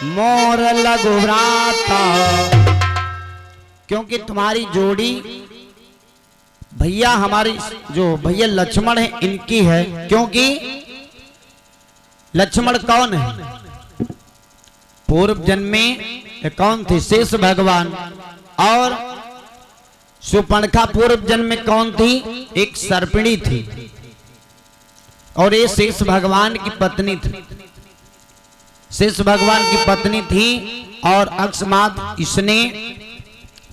मोर लघुभ्राता, क्योंकि तुम्हारी जोड़ी भैया हमारी जो भैया लक्ष्मण है इनकी है। क्योंकि लक्ष्मण कौन है? पूर्व जन्म में कौन थे? शेष भगवान। और सुपर्णखा पूर्व जन्म में कौन थी? एक सर्पिणी थी और ये शेष भगवान की पत्नी थी। शेष भगवान की पत्नी थी और अकस्मात इसने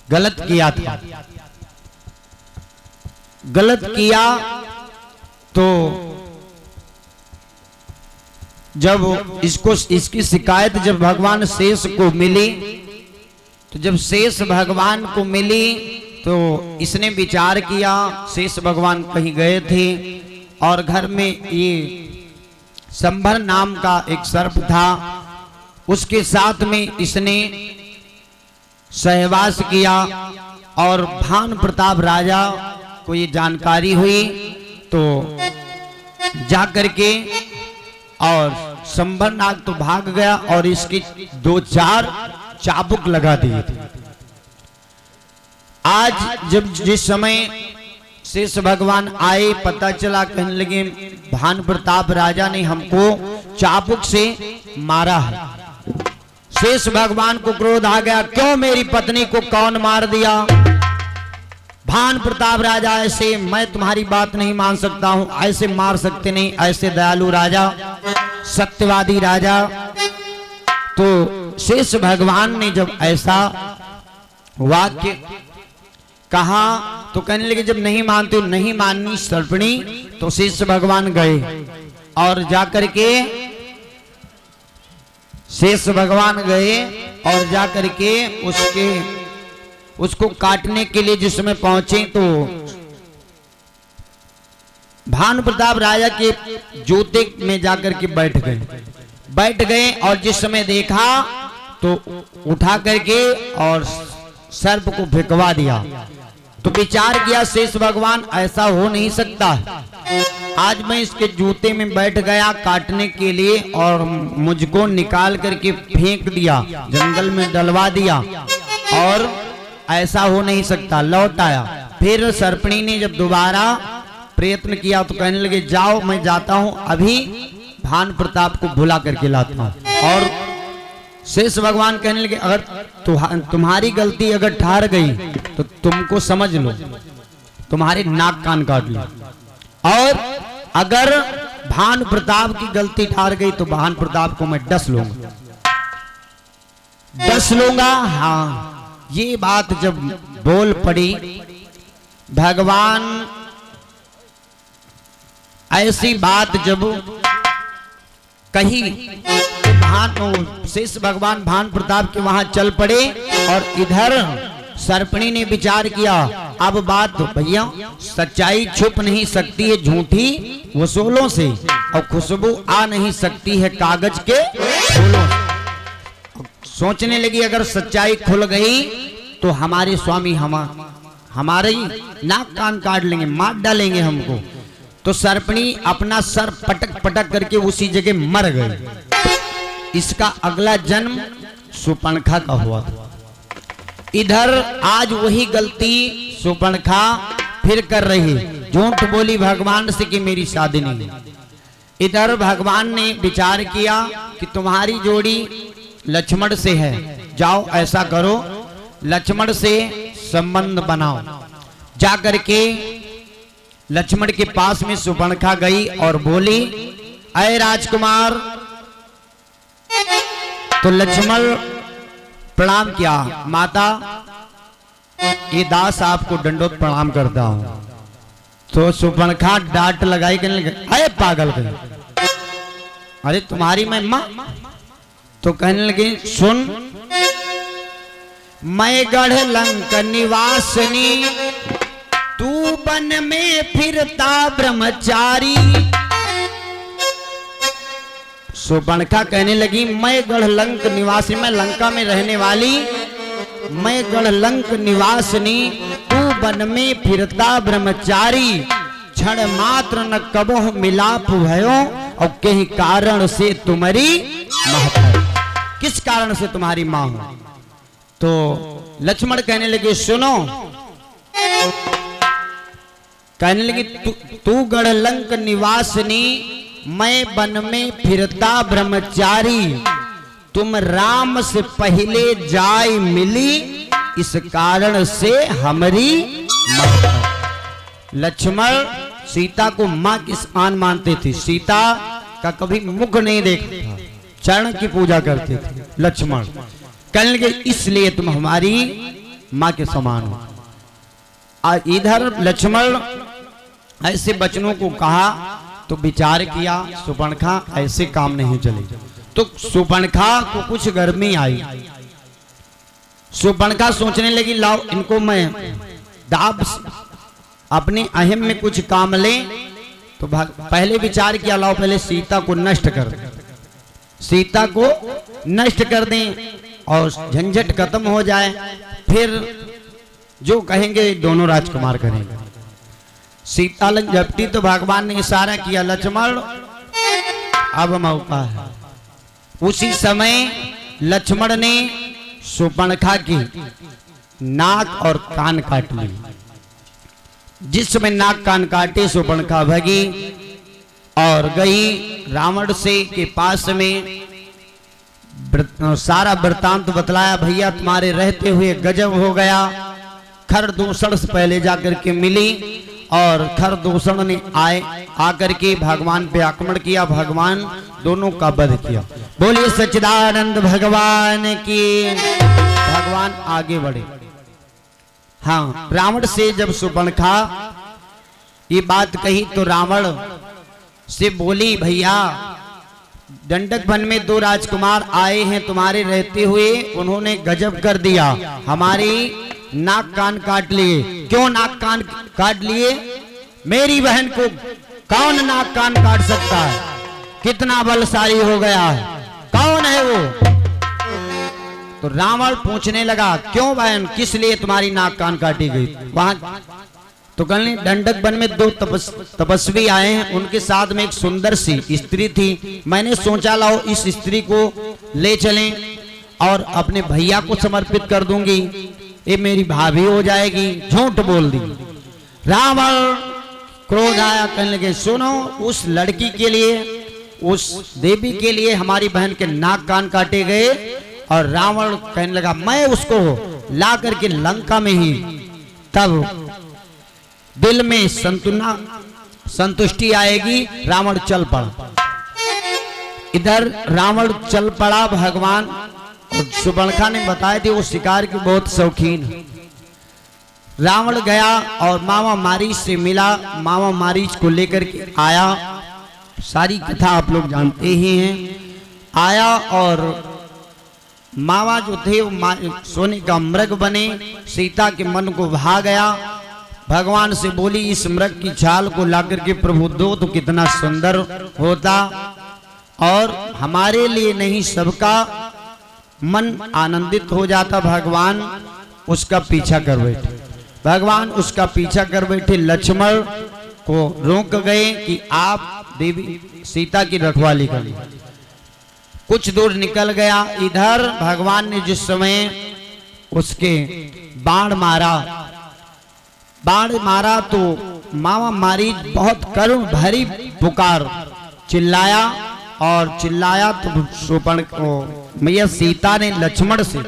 गलत किया था। गलत किया तो जब इसकी शिकायत जब भगवान शेष को मिली, तो जब शेष भगवान को मिली तो इसने विचार किया। शेष भगवान कहीं गए थे और घर में ये संभर नाम का एक सर्प था, उसके साथ में इसने सहवास किया। और भान प्रताप राजा को ये जानकारी हुई तो जाकर के और संभर नाग तो भाग गया और इसकी 2-4 चाबुक लगा दिए थे। आज जब जिस समय शेष भगवान आए, पता चला, कहने लगे भान प्रताप राजा ने हमको चाबुक से मारा है। शेष भगवान को क्रोध आ गया, क्यों मेरी पत्नी को कौन मार दिया? भान प्रताप राजा, ऐसे मैं तुम्हारी बात नहीं मान सकता हूं, ऐसे मार सकते नहीं, ऐसे दयालु राजा, सत्यवादी राजा। तो शेष भगवान ने जब ऐसा वाक्य कहा तो कहने लगे जब नहीं मानते हो, नहीं माननी सर्पिणी, तो शेष भगवान गए और जाकर के शेष भगवान गए और जाकर के उसको काटने के लिए जिस समय पहुंचे तो भानु प्रताप राजा के जूते में जाकर के बैठ गए और जिस समय देखा तो उठा करके और सर्प को फेंकवा दिया। तो विचार किया शेष भगवान, ऐसा हो नहीं सकता, आज मैं इसके जूते में बैठ गया काटने के लिए और मुझको निकाल करके फेंक दिया, जंगल में डलवा दिया, और ऐसा हो नहीं सकता। लौट आया। फिर सर्पिणी ने जब दोबारा प्रयत्न किया तो कहने लगे जाओ मैं जाता हूं, अभी भान प्रताप को भुला करके लाता हूं। और शेष भगवान कहने लगे अगर तुम्हारी गलती अगर ठहर गई तो तुमको समझ लो, तुम्हारे नाक कान काट लो, और अगर भान प्रताप की गलती ठहर गई तो भान प्रताप को मैं डस लूंगा। हाँ, ये बात जब बोल पड़ी, भगवान ऐसी बात जब कही, शेष भगवान भान प्रताप के वहां चल पड़े और इधर सर्पिणी ने विचार किया, अब बात तो भैया सच्चाई छुप नहीं सकती है झूठी वसूलों से, और खुशबू आ नहीं सकती है कागज के फूलों से। सोचने लगी अगर सच्चाई खुल गई तो हमारे स्वामी हमारे नाक कान काट लेंगे, मार डालेंगे हमको। तो सर्पिणी अपना सर पटक पटक करके उसी जगह मर गई। इसका अगला जन्म सुपर्णखा का हुआ। इधर आज वही गलती सुपर्णखा फिर कर रही, झूठ बोली भगवान से कि मेरी शादी नहीं। इधर भगवान ने विचार किया कि तुम्हारी जोड़ी लक्ष्मण से है, जाओ ऐसा करो लक्ष्मण से संबंध बनाओ। जाकर के लक्ष्मण के पास में सुपर्णखा गई और बोली, अय राजकुमार। तो लक्ष्मण प्रणाम किया, माता ये दास आपको दंडोत प्रणाम करता हूं। तो सुपर्णखा डांट लगाई, कहने लगे अरे पागल कहीं, अरे तुम्हारी मैं मां। तो कहने लगे सुन, मैं गढ़ लंक निवासनी, तू वन में फिरता ब्रह्मचारी। सुपर्णखा कहने लगी मैं गढ़ लंक निवासी, मैं लंका में रहने वाली, मैं गढ़ लंक निवासनी, तू वन में फिरता ब्रह्मचारी। क्षण मात्र न कबो मिलाप भयो, और कहीं कारण से तुम्हारी महत्व। किस कारण से तुम्हारी माँ हूं। तो लक्ष्मण कहने लगे सुनो, कहने लगी तू गढ़लंक निवासिनी, मैं वन में फिरता ब्रह्मचारी, तुम राम से पहले जाय मिली, इस कारण से हमारी मां। लक्ष्मण सीता को मां की समान मानते थे, सीता का कभी मुख नहीं देखते था, चरण की पूजा करते थे। लक्ष्मण कहने लगे इसलिए तुम हमारी मां के समान हो। इधर लक्ष्मण ऐसे वचनों को कहा तो विचार किया, सुपर्णखा ऐसे काम नहीं चले। तो सुपर्णखा को कुछ गर्मी आई, सुपर्णखा सोचने लगी लाओ इनको मैं दाब अपने अहम में कुछ काम ले। तो पहले विचार किया लाओ पहले सीता को नष्ट कर दें, सीता को नष्ट कर दें और झंझट खत्म हो जाए, फिर जो कहेंगे दोनों राजकुमार करेंगे। सीता लग झपटी तो भगवान ने इशारा किया लक्ष्मण अब मौका है। उसी समय लक्ष्मण ने सुपर्णखा की नाक और कान काट ली। जिस समय नाक कान काटे सुपर्णखा भगी और गई रावण से के पास में, सारा वृत्तांत बतलाया। भैया तुम्हारे रहते हुए गजब हो गया। खरदूषण से पहले जाकर के मिली और खरदूषण ने आकर के भगवान पे आक्रमण किया, भगवान दोनों का वध किया। बोलिए सच्चिदानंद भगवान की। भगवान आगे बढ़े। हाँ, रावण से जब सुपर्णखा ये बात कही तो रावण से बोली भैया दंडक वन में दो राजकुमार आए हैं तुम्हारे रहते हुए, उन्होंने गजब कर दिया, हमारी नाक कान काट लिए। क्यों नाक कान काट लिए? मेरी बहन को कौन नाक कान काट सकता है? कितना बलशाली हो गया है, कौन है वो? तो रावण पूछने लगा क्यों बहन, किस लिए तुम्हारी नाक कान काटी गई? वहां तो कहने दंडक वन में दो तपस्वी आए हैं, उनके साथ में एक सुंदर सी स्त्री थी। मैंने सोचा लाओ इस स्त्री को ले चलें और अपने भैया को समर्पित कर दूंगी, ये मेरी भाभी हो जाएगी। झूठ बोल दी। रावण क्रोध आया, कहने लगे सुनो उस लड़की के लिए, उस देवी के लिए हमारी बहन के नाक कान काटे गए। और रावण कहने लगा मैं उसको ला करके लंका में ही, तब दिल में संतुष्टि आएगी। रावण चल पड़ा। इधर रावण चल पड़ा। भगवान सुपर्णखा ने बताया थी वो शिकार की बहुत शौकीन है। रावण गया और मामा मारीच से मिला, मामा मारीच को लेकर के आया। सारी कथा आप लोग जानते ही हैं। आया और मामा जो थे वो सोने का मृग बने, सीता के मन को भा गया। भगवान से बोली इस मृग की छाल को लाकर के प्रभु दो तो कितना सुंदर होता, और हमारे लिए नहीं सबका मन आनंदित हो जाता। भगवान उसका पीछा कर बैठे। भगवान उसका पीछा कर बैठे। लक्ष्मण को रोक गए कि आप देवी सीता की रखवाली करिए। कुछ दूर निकल गया। इधर भगवान ने जिस समय उसके बाण मारा तो मामा मारीच बहुत करुण भरी पुकार चिल्लाया, और चिल्लाया तो सुपर्ण को मैया सीता ने लक्ष्मण से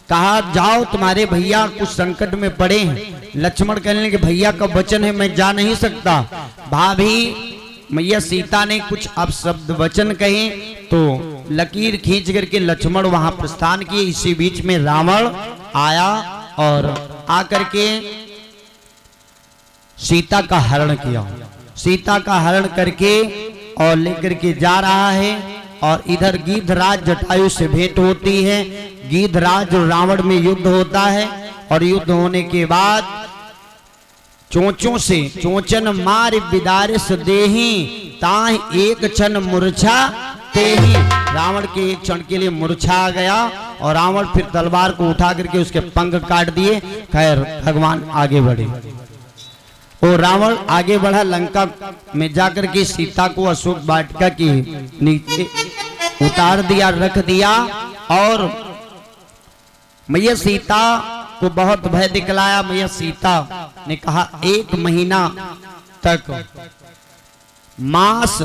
कहा जाओ तुम्हारे भैया कुछ संकट में पड़े हैं। लक्ष्मण कहने लगे भैया का वचन है मैं जा नहीं सकता। भाभी मैया सीता ने कुछ अपशब्द वचन कहे तो लकीर खींच करके लक्ष्मण वहां प्रस्थान किए। इसी बीच में रावण आया और आकर के सीता का हरण किया। सीता का हरण करके और लेकर के जा रहा है। और इधर गीधराज जटायु से भेंट होती है। गीधराज और रावण में युद्ध होता है, और युद्ध होने के बाद चोंचों से चोंचन मार विदारिस देही ताहि एक क्षण मूर्छा तेही। रावण के एक क्षण के लिए मूर्छा आ गया और रावण फिर तलवार को उठा करके उसके पंख काट दिए। खैर भगवान आगे बढ़े और रावण आगे बढ़ा, लंका में जाकर के सीता को अशोक वाटिका के नीचे उतार दिया, रख दिया। और मैया सीता को बहुत भय दिखलाया। मैया सीता ने कहा 1 महीना तक मास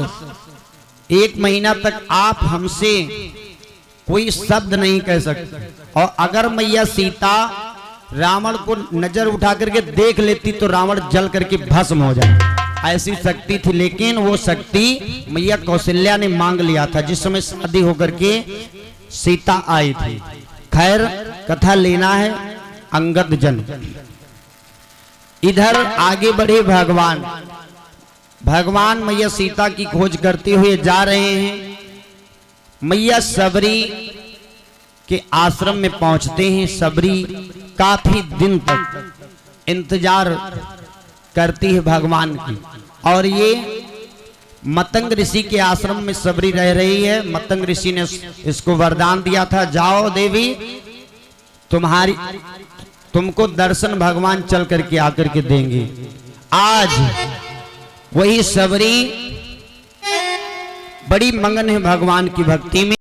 1 महीना तक आप हमसे कोई शब्द नहीं कह सकते, और अगर मैया सीता रावण को नजर उठा करके देख लेती तो रावण जल करके भस्म हो जाए, ऐसी शक्ति थी। लेकिन वो शक्ति मैया कौशल्या ने मांग लिया था जिस समय शादी होकर के सीता आई थी। खैर कथा लेना है अंगद जन। इधर आगे बढ़े भगवान मैया सीता की खोज करते हुए जा रहे हैं। मैया सबरी के आश्रम में पहुंचते हैं। सबरी काफी दिन तक इंतजार करती है भगवान की, और ये मतंग ऋषि के आश्रम में सबरी रह रही है। मतंग ऋषि ने इसको वरदान दिया था, जाओ देवी, तुमको दर्शन भगवान चल करके आकर के देंगे। आज वही सबरी बड़ी मगन है भगवान की भक्ति में।